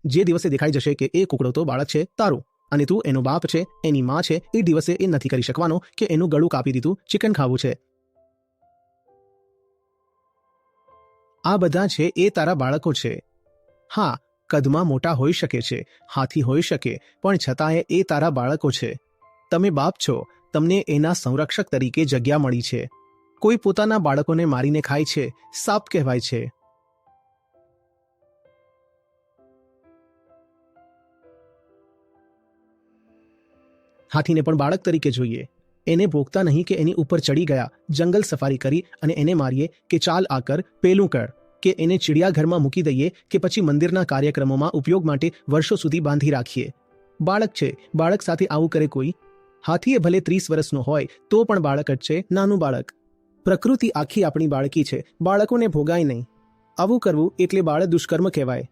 જે દિવસે દેખાઈ જશે કે એ કુકડો તો બાળક છે તારું અને તું એનો બાપ છે, એની માં છે, એ દિવસે એ નથી કરી શકવાનો કે એનું ગળું કાપી દીધું, ચિકન ખાવું છે. આ બધા છે એ તારા બાળકો છે. હા, કદમાં મોટા હોઈ શકે છે, હાથી હોઈ શકે, પણ છતાંય એ તારા બાળકો છે. તમે બાપ છો, તમને એના સંરક્ષક તરીકે જગ્યા મળી છે. કોઈ પોતાના બાળકોને મારીને ખાય છે, સાપ કહેવાય છે. હાથીને પણ બાળક તરીકે જોઈએ. એને ભોગતા નહીં કે એની ઉપર ચડી ગયા, જંગલ સફારી કરી અને એને મારીએ કે ચાલ આ કર, પેલું કર, કે એને ચિડિયાઘરમાં મૂકી દઈએ કે પછી મંદિરના કાર્યક્રમોમાં ઉપયોગ માટે વર્ષો સુધી બાંધી રાખીએ. બાળક છે, બાળક સાથે આવું કરે કોઈ? હાથીએ ભલે 30 વર્ષનો હોય તો પણ બાળક જ છે, નાનું બાળક. પ્રકૃતિ આખી આપણી બાળકી છે, બાળકોને ભોગાય નહીં. આવું કરવું એટલે બાળ દુષ્કર્મ કહેવાય.